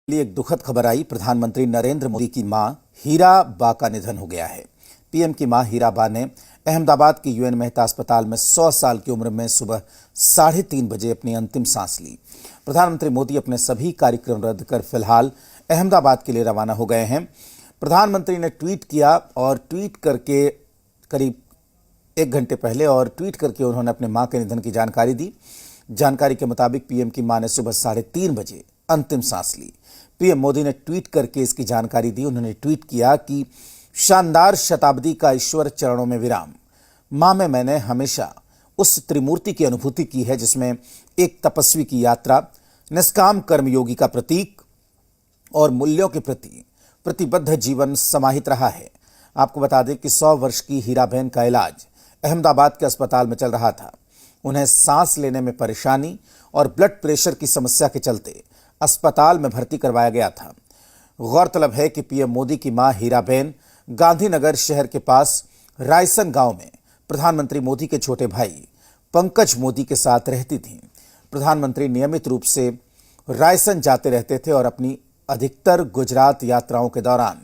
लिए एक दुखद खबर आई। प्रधानमंत्री नरेंद्र मोदी की मां हीरा बा का निधन हो गया है। पीएम की मां हीरा बा ने अहमदाबाद के यूएन मेहता अस्पताल में 100 साल की उम्र में सुबह 3:30 बजे अपनी अंतिम सांस ली। प्रधानमंत्री मोदी अपने सभी कार्यक्रम रद्द कर फिलहाल अहमदाबाद के लिए रवाना हो गए हैं। प्रधानमंत्री ने ट्वीट किया और ट्वीट करके करीब 1 घंटे पहले उन्होंने अपने मां के निधन की जानकारी दी। जानकारी के मुताबिक पीएम की मां ने सुबह 3:30 बजे अंतिम सांस ली। पीएम मोदी ने ट्वीट करके इसकी जानकारी दी। उन्होंने ट्वीट किया कि शानदार शताब्दी का ईश्वर चरणों में विराम। मां में मैंने हमेशा उस त्रिमूर्ति की अनुभूति की है जिसमें एक तपस्वी की यात्रा, निष्काम कर्मयोगी का प्रतीक और मूल्यों के प्रति प्रतिबद्ध जीवन समाहित रहा है। आपको बता दें कि 100 वर्ष की हीराबेन का इलाज अहमदाबाद के अस्पताल में चल रहा था। उन्हें सांस लेने में परेशानी और ब्लड प्रेशर की समस्या के चलते अस्पताल में भर्ती करवाया गया था। गौरतलब है कि पीएम मोदी की मां हीराबेन गांधीनगर शहर के पास रायसन गांव में प्रधानमंत्री मोदी के छोटे भाई पंकज मोदी के साथ रहती थीं। प्रधानमंत्री नियमित रूप से रायसन जाते रहते थे और अपनी अधिकतर गुजरात यात्राओं के दौरान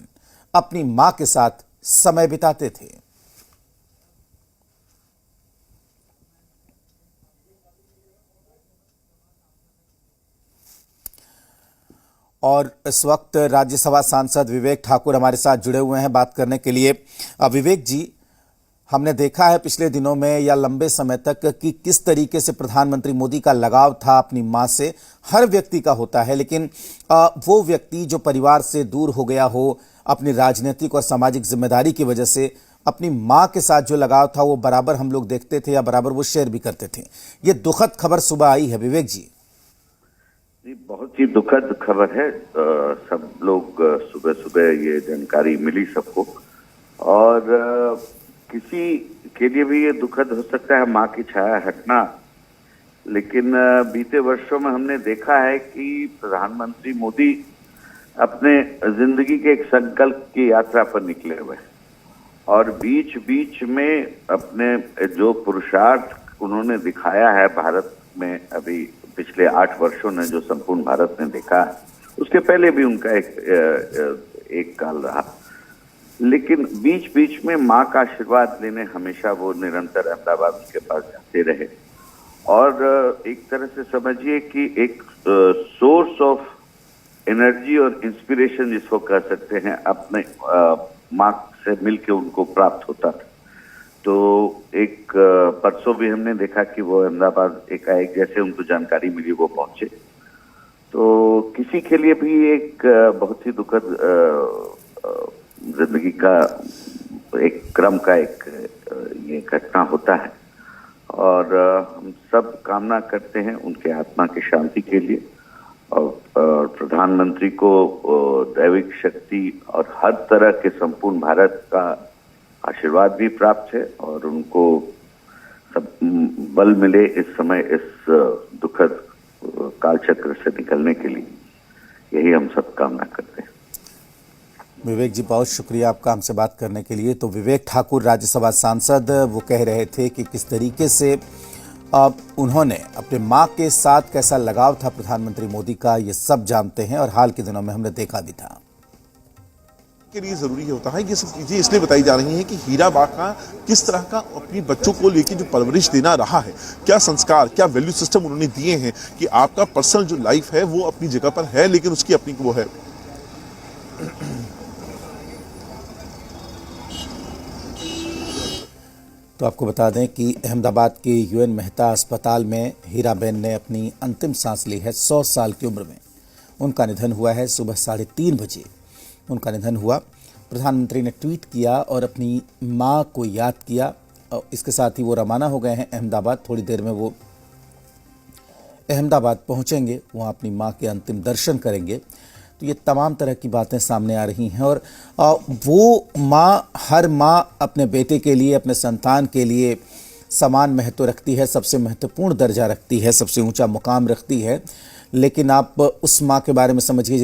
अपनी मां के साथ समय बिताते थे। और इस वक्त राज्यसभा सांसद विवेक ठाकुर हमारे साथ जुड़े हुए हैं बात करने के लिए। विवेक जी, हमने देखा है पिछले दिनों में या लंबे समय तक कि किस तरीके से प्रधानमंत्री मोदी का लगाव था अपनी मां से। हर व्यक्ति का होता है, लेकिन वो व्यक्ति जो परिवार से दूर हो गया हो अपनी राजनीतिक और सामाजिक जिम्मेदारी की वजह से, अपनी मां के साथ जो लगाव था वो बराबर हम लोग देखते थे या बराबर वो शेयर भी करते थे। ये दुखद खबर सुबह आई है विवेक जी। बहुत ही दुखद खबर है। सब लोग सुबह सुबह ये जानकारी मिली सबको, और किसी के लिए भी ये दुखद हो सकता है मां की छाया हटना। लेकिन बीते वर्षों में हमने देखा है कि प्रधानमंत्री मोदी अपने जिंदगी के एक संकल्प की यात्रा पर निकले हुए और बीच बीच में अपने जो पुरुषार्थ उन्होंने दिखाया है भारत में, अभी पिछले 8 वर्षों ने जो संपूर्ण भारत ने देखा है, उसके पहले भी उनका एक काल रहा। लेकिन बीच बीच में मां का आशीर्वाद लेने हमेशा वो निरंतर अहमदाबाद के पास जाते रहे और एक तरह से समझिए कि एक सोर्स ऑफ एनर्जी और इंस्पिरेशन जिसको कह सकते हैं, अपने मां से मिलके उनको प्राप्त होता था। तो एक परसों भी हमने देखा कि वो अहमदाबाद एकाएक जैसे उनको जानकारी मिली वो पहुंचे। तो किसी के लिए भी एक बहुत ही दुखद जिंदगी का एक क्रम का एक ये घटना होता है, और हम सब कामना करते हैं उनके आत्मा की शांति के लिए। और प्रधानमंत्री को दैविक शक्ति और हर तरह के संपूर्ण भारत का आशीर्वाद भी प्राप्त है और उनको सब बल मिले इस समय इस दुखद कालचक्र से निकलने के लिए। यही हम सब कामना करते हैं। विवेक जी, बहुत शुक्रिया आपका हमसे बात करने के लिए। तो विवेक ठाकुर राज्यसभा सांसद, वो कह रहे थे कि किस तरीके से उन्होंने अपने मां के साथ कैसा लगाव था प्रधानमंत्री मोदी का, ये सब जानते हैं और हाल के दिनों में हमने देखा भी था। के लिए जरूरी होता है। ये सब चीजें इसलिए बताई जा रही हैं कि हीरा बा का किस तरह का अपनी बच्चों को लेकर जो परवरिश देना रहा है, क्या संस्कार, क्या वैल्यू सिस्टम उन्होंने दिए हैं कि आपका पर्सनल जो लाइफ है वो अपनी जगह पर है, लेकिन उसकी अपनी वो है। तो आपको बता दें कि अहमदाबाद के यूएन मेहता अस्पताल में हीराबेन ने अपनी अंतिम सांस ली है। 100 साल की उम्र में उनका निधन हुआ है। सुबह 3:30 बजे उनका निधन हुआ। प्रधानमंत्री ने ट्वीट किया और अपनी मां को याद किया। और इसके साथ ही वो रवाना हो गए हैं अहमदाबाद। थोड़ी देर में वो अहमदाबाद पहुंचेंगे, वहां अपनी मां के अंतिम दर्शन करेंगे। तो ये तमाम तरह की बातें सामने आ रही हैं और वो मां, हर मां अपने बेटे के लिए, अपने संतान के लिए समान महत्व रखती है, सबसे महत्वपूर्ण दर्जा रखती है, सबसे ऊंचा मुकाम रखती है। लेकिन आप उस मां के बारे में समझिए